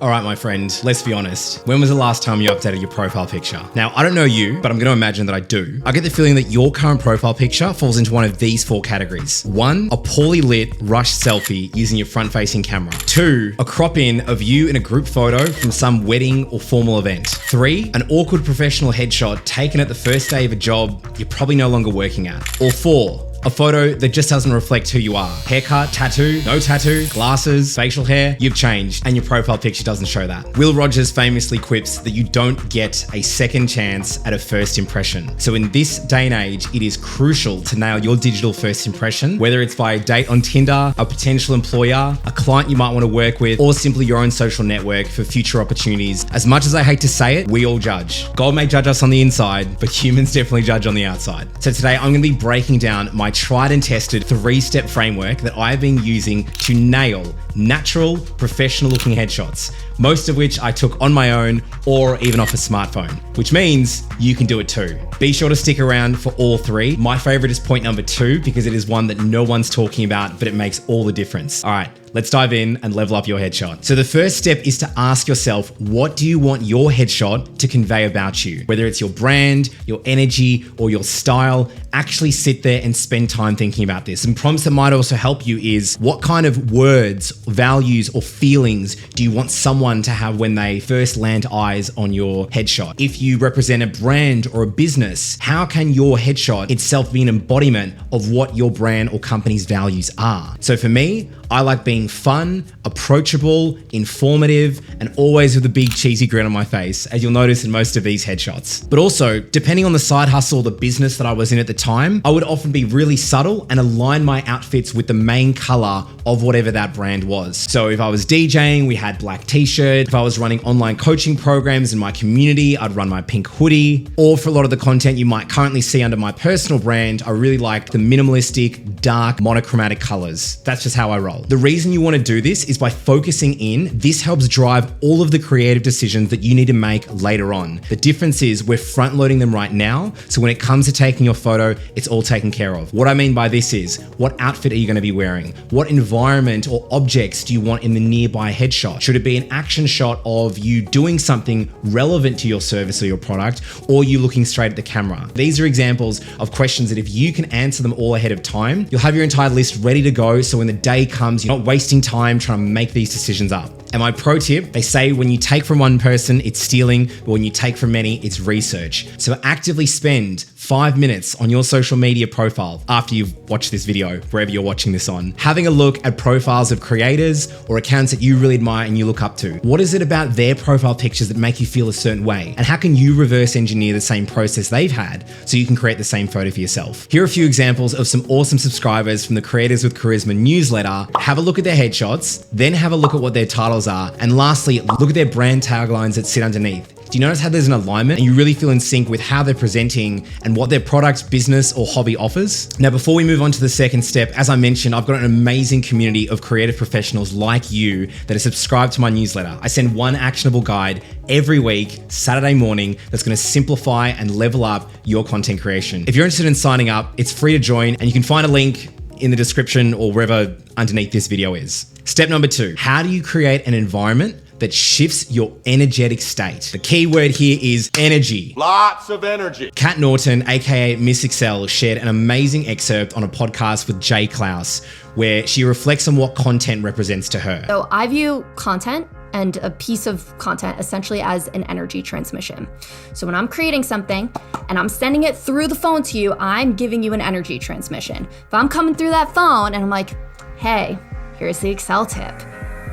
All right, my friend, let's be honest. When was the last time you updated your profile picture? Now, I don't know you, but I'm going to imagine that I do. I get the feeling that your current profile picture falls into one of these 4 categories. 1, a poorly lit, rushed selfie using your front-facing camera. 2, a crop-in of you in a group photo from some wedding or formal event. 3, an awkward professional headshot taken at the first day of a job you're probably no longer working at. Or 4, a photo that just doesn't reflect who you are. Haircut, tattoo, no tattoo, glasses, facial hair, you've changed and your profile picture doesn't show that. Will Rogers famously quips that you don't get a second chance at a first impression. So in this day and age, it is crucial to nail your digital first impression, whether it's by a date on Tinder, a potential employer, a client you might want to work with, or simply your own social network for future opportunities. As much as I hate to say it, we all judge. God may judge us on the inside, but humans definitely judge on the outside. So today I'm going to be breaking down my tried and tested 3-step framework that I've been using to nail natural, professional looking headshots, most of which I took on my own or even off a smartphone, which means you can do it too. Be sure to stick around for all 3. My favorite is point number 2 because it is one that no one's talking about, but it makes all the difference. All right, let's dive in and level up your headshot. So the first step is to ask yourself, what do you want your headshot to convey about you? Whether it's your brand, your energy, or your style, actually sit there and spend time thinking about this. And prompts that might also help you is, what kind of words, values, or feelings do you want someone to have when they first land eyes on your headshot? If you represent a brand or a business, how can your headshot itself be an embodiment of what your brand or company's values are? So for me, I like being fun, approachable, informative, and always with a big cheesy grin on my face, as you'll notice in most of these headshots. But also, depending on the side hustle or the business that I was in at the time, I would often be really subtle and align my outfits with the main color of whatever that brand was. So if I was DJing, we had black t-shirt. If I was running online coaching programs in my community, I'd run my pink hoodie. Or for a lot of the content you might currently see under my personal brand, I really like the minimalistic, dark, monochromatic colors. That's just how I roll. The reason you want to do this is by focusing in. This helps drive all of the creative decisions that you need to make later on. The difference is we're front loading them right now. So when it comes to taking your photo, it's all taken care of. What I mean by this is, what outfit are you going to be wearing? What environment or objects do you want in the nearby headshot? Should it be an action shot of you doing something relevant to your service or your product, or you looking straight at the camera? These are examples of questions that if you can answer them all ahead of time, you'll have your entire list ready to go. So when the day comes, you're not wasting time trying to make these decisions up. And my pro tip, they say when you take from one person, it's stealing, but when you take from many, it's research. So actively spend 5 minutes on your social media profile after you've watched this video, wherever you're watching this on, having a look at profiles of creators or accounts that you really admire and you look up to. What is it about their profile pictures that make you feel a certain way? And how can you reverse engineer the same process they've had so you can create the same photo for yourself? Here are a few examples of some awesome subscribers from the Creators with Charisma newsletter. Have a look at their headshots, then have a look at what their titles are, and lastly, look at their brand taglines that sit underneath. Do you notice how there's an alignment and you really feel in sync with how they're presenting and what their product, business, or hobby offers? Now, before we move on to the second step, as I mentioned, I've got an amazing community of creative professionals like you that are subscribed to my newsletter. I send one actionable guide every week, Saturday morning, that's going to simplify and level up your content creation. If you're interested in signing up, it's free to join, and you can find a link in the description or wherever underneath this video is. Step number 2, how do you create an environment that shifts your energetic state? The key word here is energy. Lots of energy. Kat Norton, aka Miss Excel, shared an amazing excerpt on a podcast with Jay Klaus, where she reflects on what content represents to her. So I view content and a piece of content essentially as an energy transmission. So when I'm creating something and I'm sending it through the phone to you, I'm giving you an energy transmission. If I'm coming through that phone and I'm like, hey, here's the Excel tip,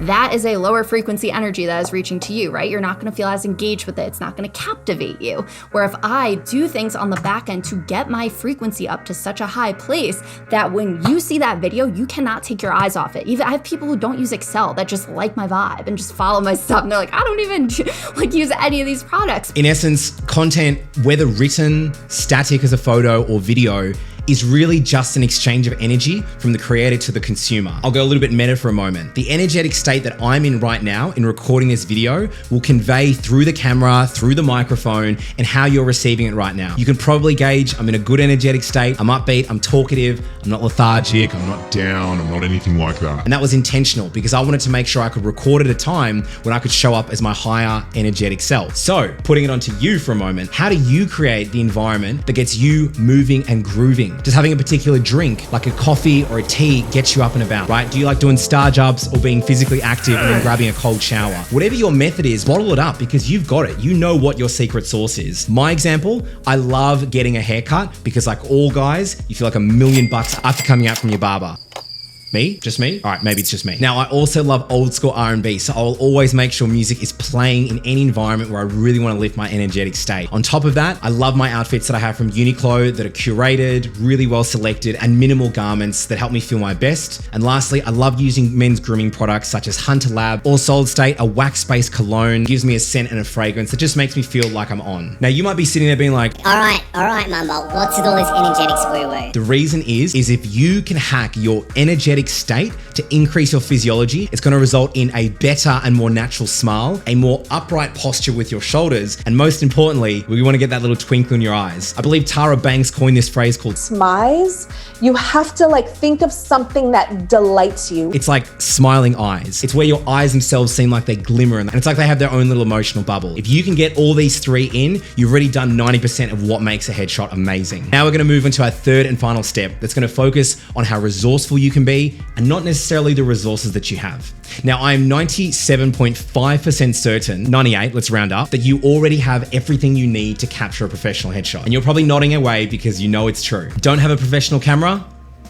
that is a lower frequency energy that is reaching to you, right? You're not gonna feel as engaged with it. It's not gonna captivate you. Where if I do things on the back end to get my frequency up to such a high place that when you see that video, you cannot take your eyes off it. Even I have people who don't use Excel that just like my vibe and just follow my stuff. And they're like, I don't even use any of these products. In essence, content, whether written, static as a photo or video, is really just an exchange of energy from the creator to the consumer. I'll go a little bit meta for a moment. The energetic state that I'm in right now in recording this video will convey through the camera, through the microphone, and how you're receiving it right now. You can probably gauge I'm in a good energetic state, I'm upbeat, I'm talkative, I'm not lethargic, I'm not down, I'm not anything like that. and that was intentional because I wanted to make sure I could record at a time when I could show up as my higher energetic self. So, putting it onto you for a moment, how do you create the environment that gets you moving and grooving? Does having a particular drink, like a coffee or a tea, get you up and about, right? Do you like doing star jumps or being physically active and then grabbing a cold shower? Whatever your method is, bottle it up because you've got it. You know what your secret sauce is. My example, I love getting a haircut because like all guys, you feel like $1,000,000 after coming out from your barber. Me? Just me? All right, maybe it's just me. Now, I also love old school R&B, so I'll always make sure music is playing in any environment where I really want to lift my energetic state. On top of that, I love my outfits that I have from Uniqlo that are curated, really well selected, and minimal garments that help me feel my best. And lastly, I love using men's grooming products such as Hunter Lab or Solid State, a wax-based cologne, gives me a scent and a fragrance that just makes me feel like I'm on. Now, you might be sitting there being like, All right, Mumbo, what's with all this energetic woo-woo? the reason is if you can hack your energetic state to increase your physiology, it's going to result in a better and more natural smile, a more upright posture with your shoulders, and most importantly, we want to get that little twinkle in your eyes. I believe Tara Banks coined this phrase called Smize. You have to think of something that delights you. it's like smiling eyes. It's where your eyes themselves seem like they glimmer and it's like they have their own little emotional bubble. If you can get all these three in, you've already done 90% of what makes a headshot amazing. Now we're going to move into our third and final step that's going to focus on how resourceful you can be and not necessarily the resources that you have. Now, I'm 97.5% certain, 98, let's round up, that you already have everything you need to capture a professional headshot. And you're probably nodding away because you know it's true. Don't have a professional camera?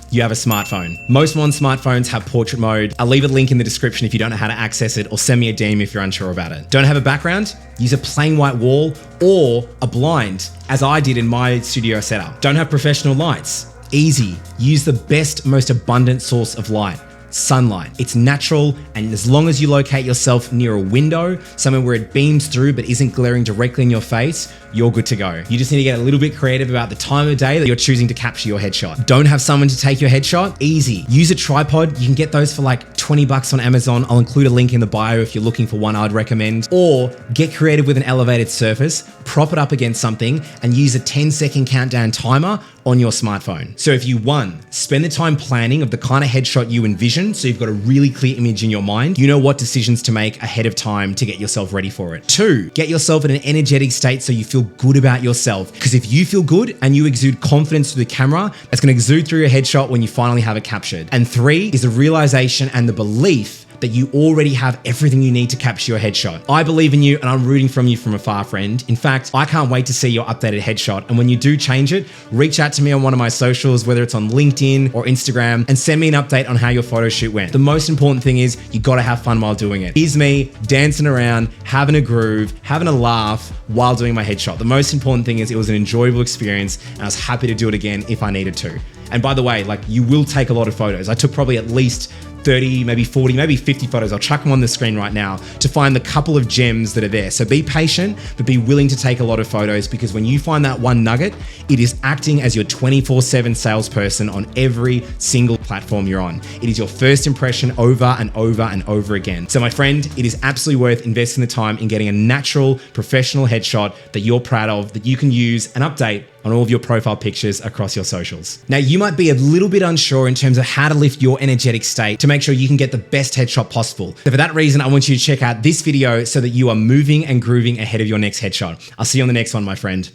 You have a smartphone. Most modern smartphones have portrait mode. I'll leave a link in the description if you don't know how to access it, or send me a DM if you're unsure about it. Don't have a background? Use a plain white wall or a blind, as I did in my studio setup. Don't have professional lights? Easy. Use the best, most abundant source of light. Sunlight. It's natural, and as long as you locate yourself near a window, somewhere where it beams through but isn't glaring directly in your face, you're good to go. You just need to get a little bit creative about the time of day that you're choosing to capture your headshot. Don't have someone to take your headshot? Easy. Use a tripod. You can get those for like $20 on Amazon. I'll include a link in the bio if you're looking for one I'd recommend. Or get creative with an elevated surface, prop it up against something, and use a 10-second countdown timer on your smartphone. So if you, one, spend the time planning of the kind of headshot you envision, so you've got a really clear image in your mind, you know what decisions to make ahead of time to get yourself ready for it. Two, get yourself in an energetic state so you feel good about yourself. Because if you feel good and you exude confidence through the camera, that's gonna exude through your headshot when you finally have it captured. And three is the realization and the belief that you already have everything you need to capture your headshot. I believe in you and I'm rooting from you from afar, friend. In fact, I can't wait to see your updated headshot. And when you do change it, reach out to me on one of my socials, whether it's on LinkedIn or Instagram, and send me an update on how your photo shoot went. The most important thing is you gotta have fun while doing it. Here's me dancing around, having a groove, having a laugh while doing my headshot. The most important thing is it was an enjoyable experience and I was happy to do it again if I needed to. And by the way, you will take a lot of photos. I took probably at least 30, maybe 40, maybe 50 photos. I'll chuck them on the screen right now to find the couple of gems that are there. So be patient, but be willing to take a lot of photos because when you find that one nugget, it is acting as your 24/7 salesperson on every single platform you're on. It is your first impression over and over and over again. So my friend, it is absolutely worth investing the time in getting a natural, professional headshot that you're proud of, that you can use and update on all of your profile pictures across your socials. Now, you might be a little bit unsure in terms of how to lift your energetic state to make sure you can get the best headshot possible. So for that reason, I want you to check out this video so that you are moving and grooving ahead of your next headshot. I'll see you on the next one, my friend.